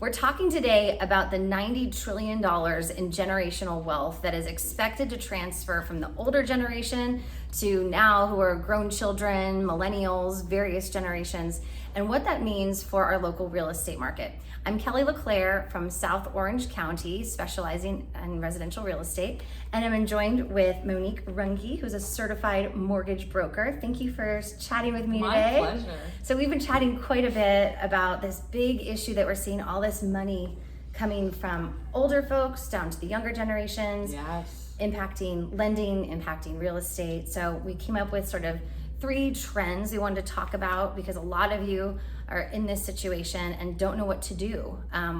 We're talking today about the $90 trillion in generational wealth that is expected to transfer from the older generation to now who are grown children, millennials, various generations, and what that means for our local real estate market. I'm Kelly LeClair from South Orange County, specializing in residential real estate, and I'm joined with Monique Runge, who's a certified mortgage broker. Thank you for chatting with me today. My pleasure. So we've been chatting quite a bit about this big issue that we're seeing, all this money coming from older folks down to the younger generations, Yes. impacting lending, impacting real estate. So we came up with sort of 3 trends we wanted to talk about because a lot of you are in this situation and don't know what to do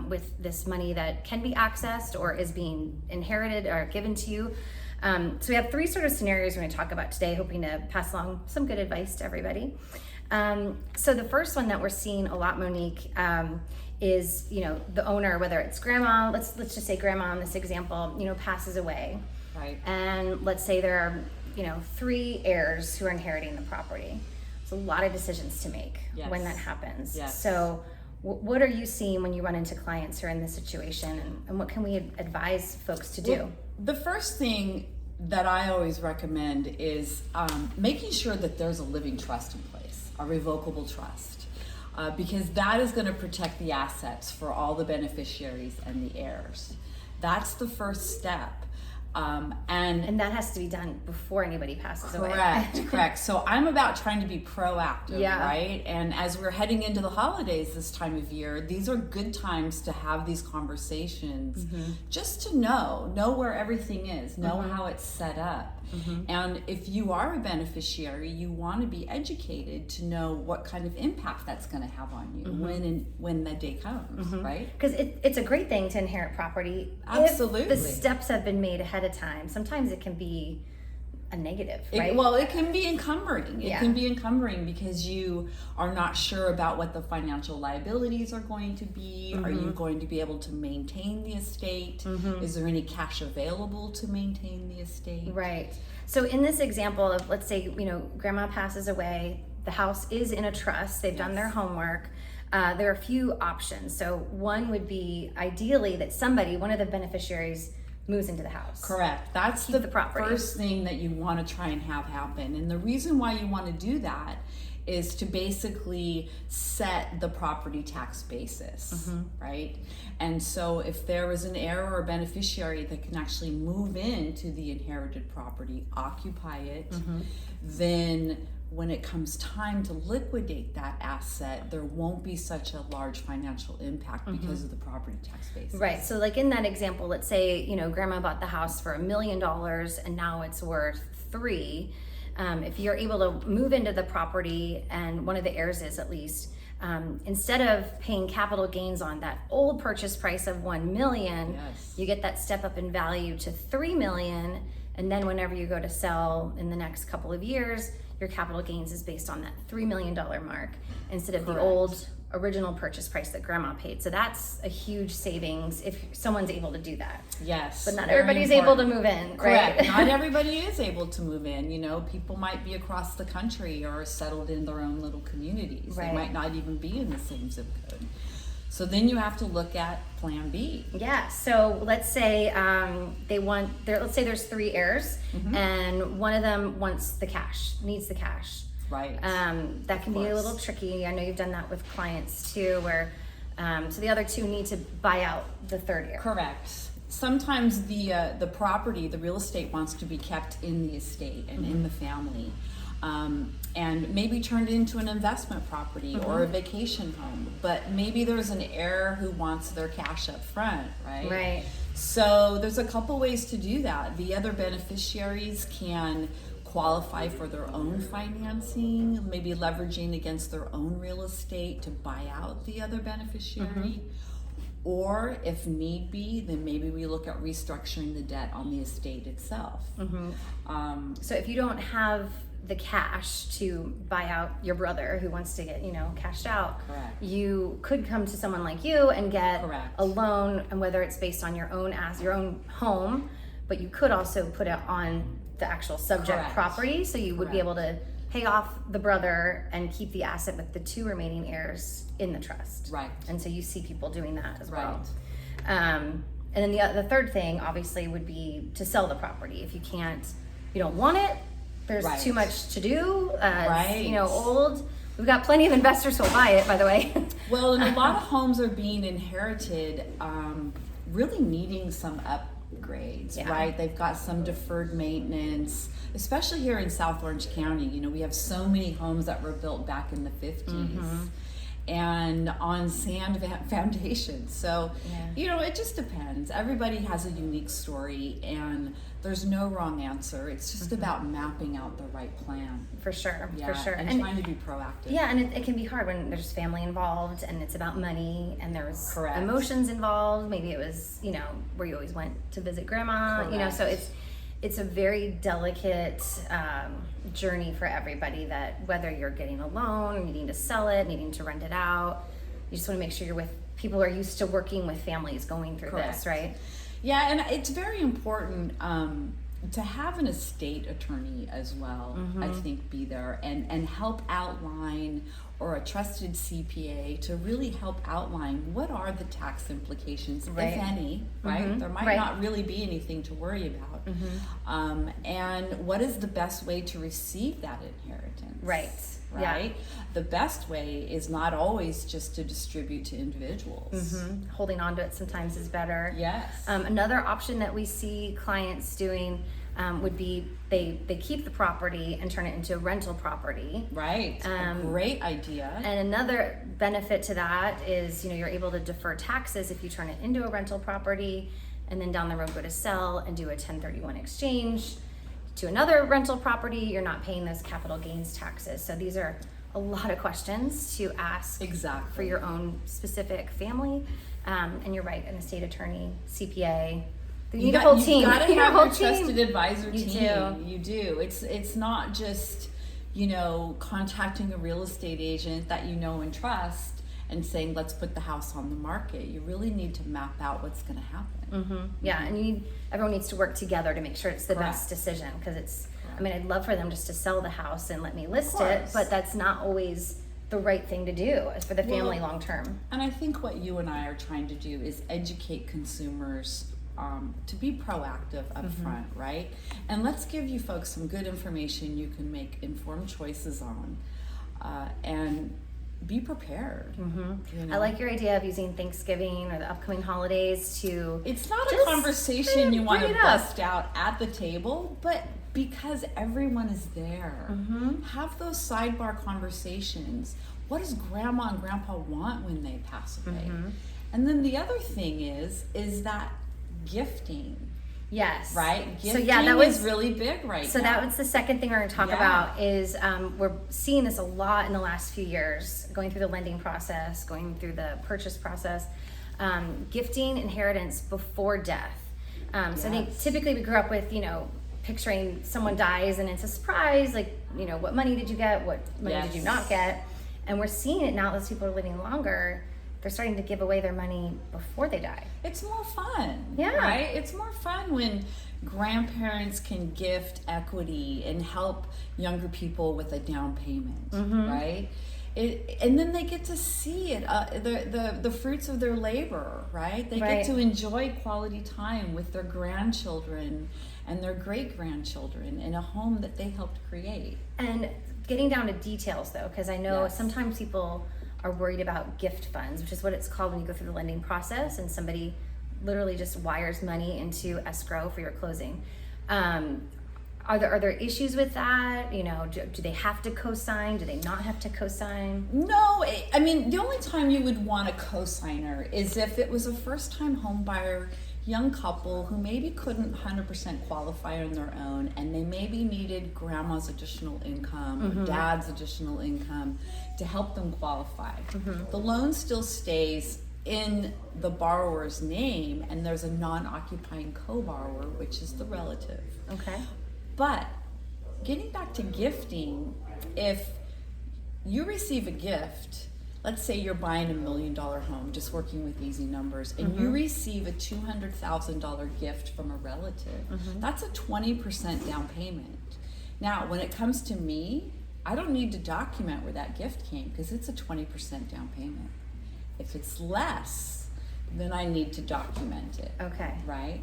with this money that can be accessed or is being inherited or given to you. So we have 3 sort of scenarios we're going to talk about today, hoping to pass along some good advice to everybody. So the first one that we're seeing a lot, Monique, is, the owner, whether it's grandma, let's just say grandma in this example, passes away. Right. And let's say there are, 3 heirs who are inheriting the property. It's a lot of decisions to make when that happens. Yes. So what are you seeing when you run into clients who are in this situation, and what can we advise folks to do? Well, the first thing that I always recommend is making sure that there's a living trust in place, a revocable trust, because that is going to protect the assets for all the beneficiaries and the heirs. That's the first step. And that has to be done before anybody passes away. Correct. So I'm about trying to be proactive, Yeah. right? And as we're heading into the holidays this time of year, these are good times to have these conversations, just to know where everything is, know how it's set up. And if you are a beneficiary, you want to be educated to know what kind of impact that's going to have on you when the day comes, right? Because it's a great thing to inherit property. Absolutely. If the steps have been made ahead of time. Sometimes it can be a negative, right? It can be encumbering. It can be encumbering because you are not sure about what the financial liabilities are going to be. Are you going to be able to maintain the estate? Is there any cash available to maintain the estate? Right. So in this example of, let's say, grandma passes away, the house is in a trust, they've done their homework. There are a few options. So one would be ideally that one of the beneficiaries moves into the house. Correct. That's the property. First thing that you want to try and have happen. And the reason why you want to do that is to basically set the property tax basis, right? And so if there is an heir or a beneficiary that can actually move into the inherited property, occupy it, then when it comes time to liquidate that asset, there won't be such a large financial impact because of the property tax basis. Right. So like in that example, let's say, grandma bought the house for $1 million and now it's worth $3 million. If you're able to move into the property, and one of the heirs is at least, instead of paying capital gains on that old purchase price of $1 million, you get that step up in value to $3 million. And then whenever you go to sell in the next couple of years, your capital gains is based on that $3 million mark instead of the old original purchase price that grandma paid. So that's a huge savings if someone's able to do that. Yes. But not everybody's able to move in, Correct. right? Not everybody is able to move in. People might be across the country or settled in their own little communities. Right. They might not even be in the same zip code. So then you have to look at plan B. Yeah. So let's say let's say there's 3 heirs and one of them needs the cash. Right. That can be a little tricky. I know you've done that with clients too, where so the other 2 need to buy out the 3rd heir. Correct. Sometimes the property, the real estate wants to be kept in the estate and in the family. And maybe turned into an investment property or a vacation home, but maybe there's an heir who wants their cash up front, right? Right. So there's a couple ways to do that. The other beneficiaries can qualify for their own financing, maybe leveraging against their own real estate to buy out the other beneficiary. Or if need be, then maybe we look at restructuring the debt on the estate itself. So if you don't have the cash to buy out your brother who wants to get, cashed out, you could come to someone like you and get a loan, and whether it's based on your own home, but you could also put it on the actual subject property, so you would be able to pay off the brother and keep the asset with the 2 remaining heirs in the trust. Right. And so you see people doing that as well. Right. And then the third thing obviously would be to sell the property. If you don't want it, there's Right. too much to do. Right. It's, old. We've got plenty of investors who will buy it, by the way. Well, and a lot of homes are being inherited, really needing some upgrades, Yeah. right? They've got some deferred maintenance, especially here in South Orange County. We have so many homes that were built back in the 50s. And on sand foundations. So, it just depends. Everybody has a unique story, and there's no wrong answer. It's just about mapping out the right plan. For sure, Yeah, for sure. and trying to be proactive. Yeah, and it can be hard when there's family involved and it's about money and there's Correct. emotions involved. Maybe it was, where you always went to visit grandma, so it's a very delicate journey for everybody, that whether you're getting a loan, needing to sell it, needing to rent it out, you just want to make sure you're with people who are used to working with families going through this, right? Yeah, and it's very important to have an estate attorney as well, I think, be there and help outline, or a trusted CPA to really help outline what are the tax implications, if any, right? There might not really be anything to worry about. And what is the best way to receive that inheritance? Right. Right? Yeah. The best way is not always just to distribute to individuals. Holding on to it sometimes is better. Yes. Another option that we see clients doing would be they keep the property and turn it into a rental property. Right. A great idea. And another benefit to that is, you're able to defer taxes if you turn it into a rental property, and then down the road go to sell and do a 1031 exchange to another rental property. You're not paying those capital gains taxes. So these are a lot of questions to ask for your own specific family. And you're right, an estate attorney, CPA. You need a whole team. You gotta have have a whole a trusted advisor You team. do. You do. It's not just, contacting a real estate agent that you know and trust and saying, let's put the house on the market. You really need to map out what's going to happen. Yeah, and everyone needs to work together to make sure it's the best decision, because I'd love for them just to sell the house and let me list it, but that's not always the right thing to do for the family long term. And I think what you and I are trying to do is educate consumers to be proactive up front, right? And let's give you folks some good information you can make informed choices on, and be prepared. I like your idea of using Thanksgiving or the upcoming holidays to... It's not a conversation you want to bust out at the table, but because everyone is there, have those sidebar conversations. What does grandma and grandpa want when they pass away? And then the other thing is that gifting. Yes. Right? Gifting that was is really big right now. So that was the second thing we're going to talk about is we're seeing this a lot in the last few years, going through the lending process, going through the purchase process, gifting inheritance before death. So I think typically we grew up with, picturing someone dies and it's a surprise, like, what money did you get? What money did you not get? And we're seeing it now as people are living longer. They're starting to give away their money before they die. It's more fun, Yeah. right? It's more fun when grandparents can gift equity and help younger people with a down payment, right? And then they get to see it, the fruits of their labor, right? They get to enjoy quality time with their grandchildren and their great-grandchildren in a home that they helped create. And getting down to details, though, because I know sometimes people are worried about gift funds, which is what it's called when you go through the lending process and somebody literally just wires money into escrow for your closing. Are there issues with that? Do they have to co-sign? Do they not have to co-sign? No, the only time you would want a co-signer is if it was a first-time home buyer, young couple who maybe couldn't 100% qualify on their own, and they maybe needed grandma's additional income or dad's additional income to help them qualify. The loan still stays in the borrower's name, and there's a non-occupying co-borrower, which is the relative. Okay. But getting back to gifting, if you receive a gift, let's say you're buying $1 million home, just working with easy numbers, and you receive a $200,000 gift from a relative, that's a 20% down payment. Now, when it comes to me, I don't need to document where that gift came because it's a 20% down payment. If it's less, then I need to document it. Okay. Right?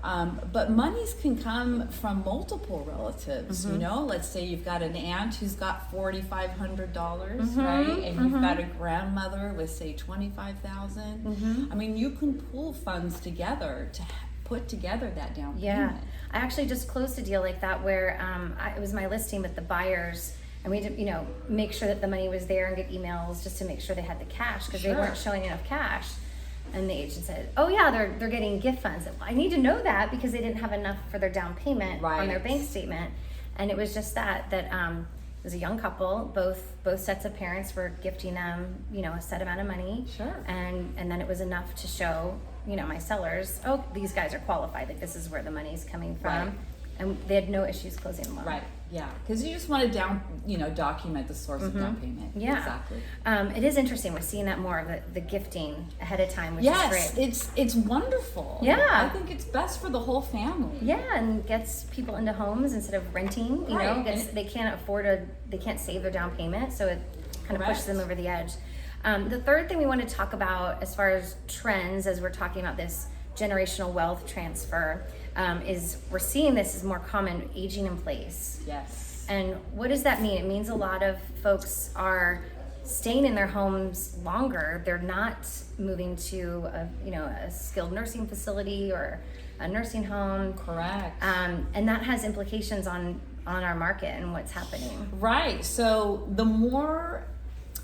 But monies can come from multiple relatives, you know? Let's say you've got an aunt who's got $4,500, right? And you've got a grandmother with, say, $25,000. I mean, you can pool funds together to put together that down payment. Yeah. I actually just closed a deal like that where it was my listing with the buyers, and we did, make sure that the money was there and get emails just to make sure they had the cash because they weren't showing enough cash. And the agent said, "Oh yeah, they're getting gift funds." I need to know that because they didn't have enough for their down payment on their bank statement. And it was just that it was a young couple. Both sets of parents were gifting them, a set amount of money. Sure. And then it was enough to show, my sellers, oh, these guys are qualified. Like this is where the money's coming from. Right. And they had no issues closing the loan. Right. Yeah, because you just want to document the source of down payment. Yeah, exactly. It is interesting. We're seeing that more of the gifting ahead of time, which is great. Yes, it's wonderful. Yeah, I think it's best for the whole family. Yeah, and gets people into homes instead of renting. They can't save their down payment, so it kind of pushes them over the edge. The third thing we want to talk about, as far as trends, as we're talking about this generational wealth transfer, is we're seeing this is more common, aging in place. Yes. And what does that mean? It means a lot of folks are staying in their homes longer. They're not moving to a skilled nursing facility or a nursing home. Correct. And that has implications on our market and what's happening. Right. So the more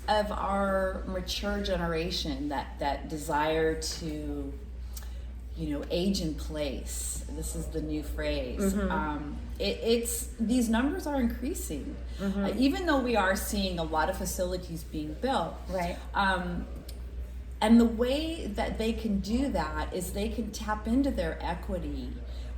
of our mature generation that desire to age in place. This is the new phrase. It's these numbers are increasing, even though we are seeing a lot of facilities being built. Right. And the way that they can do that is they can tap into their equity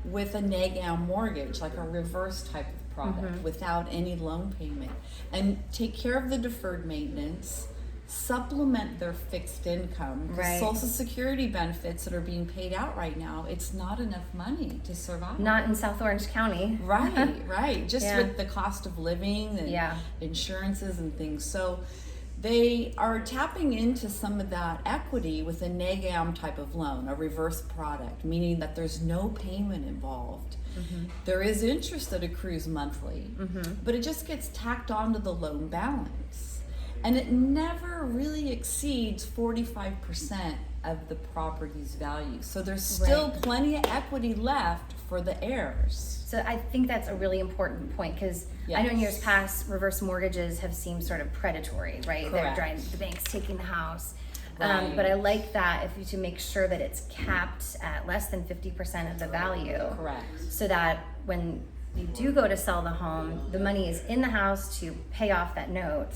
with a neg-am mortgage, like a reverse type of product, without any loan payment, and take care of the deferred maintenance. Supplement their fixed income. Right. Social Security benefits that are being paid out right now, it's not enough money to survive. Not in South Orange County. Right. Just with the cost of living and insurances and things. So they are tapping into some of that equity with a neg-am type of loan, a reverse product, meaning that there's no payment involved. There is interest that accrues monthly, but it just gets tacked onto the loan balance. And it never really exceeds 45% of the property's value. So there's still plenty of equity left for the heirs. So I think that's a really important point because I know in years past, reverse mortgages have seemed sort of predatory, right? Correct. The bank's taking the house. Right. But I like that to make sure that it's capped at less than 50% of the value. Correct. So that when you do go to sell the home, the money is in the house to pay off that note.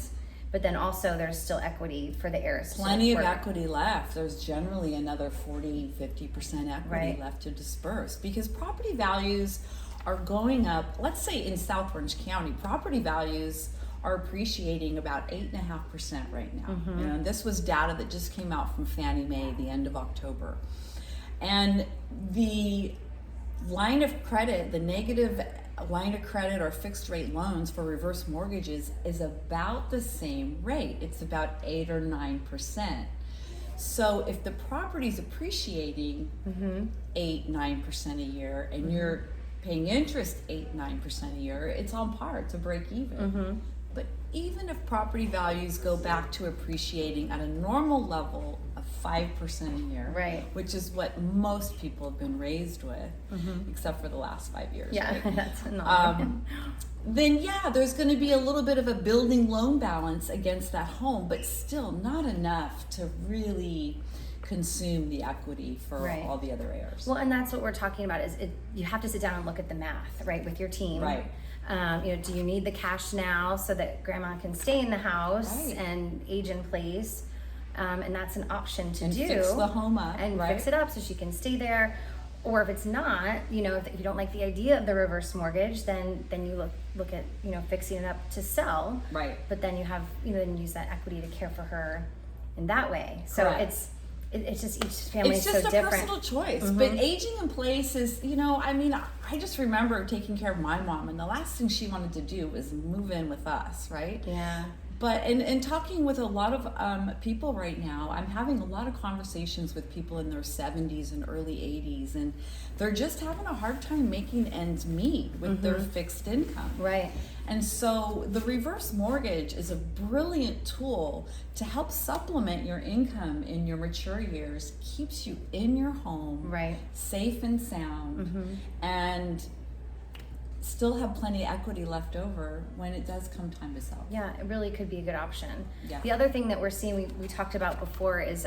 But then also there's still equity for the heirs. Plenty of equity left. There's generally another 40-50% equity left to disperse because property values are going up. Let's say in South Orange County, property values are appreciating about 8.5% right now. And this was data that just came out from Fannie Mae the end of October. And the line of credit, the negative line of credit or fixed rate loans for reverse mortgages is about the same rate. It's about 8 or 9%. So if the property's appreciating 8-9% a year and you're paying interest 8-9% a year, it's on par to break even. But even if property values go back to appreciating at a normal level of 5% a year, which is what most people have been raised with, except for the last 5 years. That's normal. Then there's going to be a little bit of a building loan balance against that home, but still not enough to really consume the equity for all the other heirs. Well, and that's what we're talking about is you have to sit down and look at the math, with your team. Do you need the cash now so that grandma can stay in the house and age in place? And that's an option to do. Fix the home up. And fix it up so she can stay there. Or if it's not, if you don't like the idea of the reverse mortgage, then you look at, fixing it up to sell. But then you have, then use that equity to care for her in that way. So it's just each family is it's just so a different. personal choice. But aging in place is, I mean, I just remember taking care of my mom, and the last thing she wanted to do was move in with us, right? Yeah. But in talking with a lot of people right now, I'm having a lot of conversations with people in their 70s and early 80s, and they're just having a hard time making ends meet with their fixed income. Right. And so the reverse mortgage is a brilliant tool to help supplement your income in your mature years, keeps you in your home, Right. safe and sound, and still have plenty of equity left over when it does come time to sell. Yeah, it really could be a good option. Yeah. The other thing that we're seeing, we talked about before, is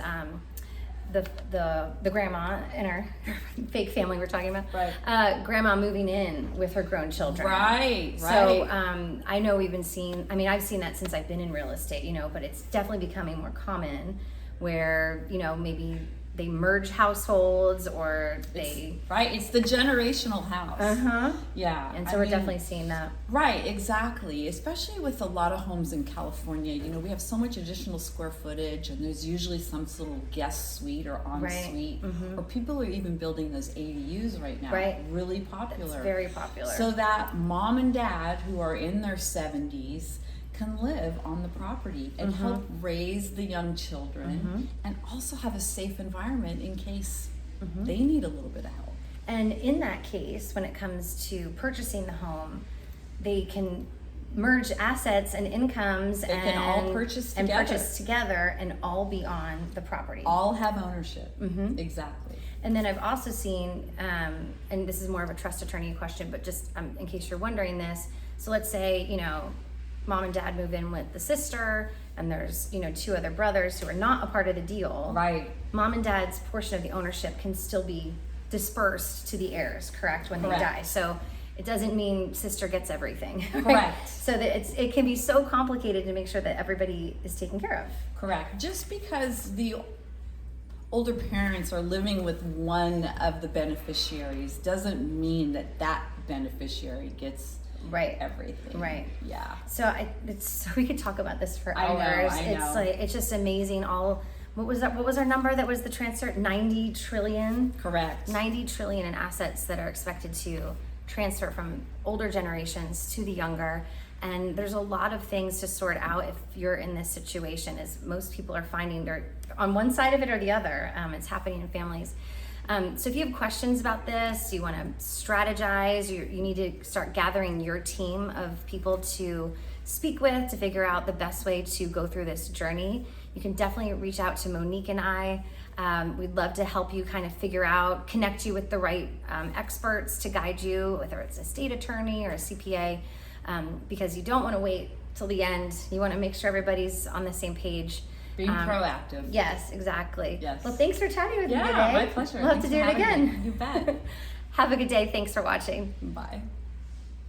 the grandma in our fake family we're talking about. Right. Grandma moving in with her grown children. Right. So I know we've been seeing, I mean, I've seen that since I've been in real estate, but it's definitely becoming more common where, maybe they merge households or they... It's the generational house. Yeah. And so we're definitely seeing that. Right, exactly. Especially with a lot of homes in California, we have so much additional square footage, and there's usually some little guest suite or ensuite, or people are even building those ADUs right now. Right. Really popular. It's very popular. So that mom and dad who are in their 70s can live on the property and help raise the young children and also have a safe environment in case they need a little bit of help. And in that case, when it comes to purchasing the home, they can merge assets and incomes They can all purchase together and all be on the property. All have ownership. Exactly. And then I've also seen, and this is more of a trust attorney question, but just in case you're wondering this, so let's say, mom and dad move in with the sister, and there's, two other brothers who are not a part of the deal. Right. Mom and dad's portion of the ownership can still be dispersed to the heirs, correct, when they die. So it doesn't mean sister gets everything. Right? Correct. So that it can be so complicated to make sure that everybody is taken care of. Correct. Just because the older parents are living with one of the beneficiaries doesn't mean that beneficiary gets everything. Right. Yeah. So we could talk about this for hours. I know. It's just amazing. What was our number that was the transfer? 90 trillion. Correct. 90 trillion in assets that are expected to transfer from older generations to the younger. And there's a lot of things to sort out if you're in this situation, as most people are finding they're on one side of it or the other. It's happening in families. So if you have questions about this, you want to strategize, you need to start gathering your team of people to speak with to figure out the best way to go through this journey. You can definitely reach out to Monique and I. We'd love to help you kind of figure out, connect you with the right experts to guide you, whether it's a state attorney or a CPA, because you don't want to wait till the end. You want to make sure everybody's on the same page. Being proactive. Yes, exactly. Yes. Well, thanks for chatting with me today. Yeah, my pleasure. We'll have to do it again. You bet. Have a good day. Thanks for watching. Bye.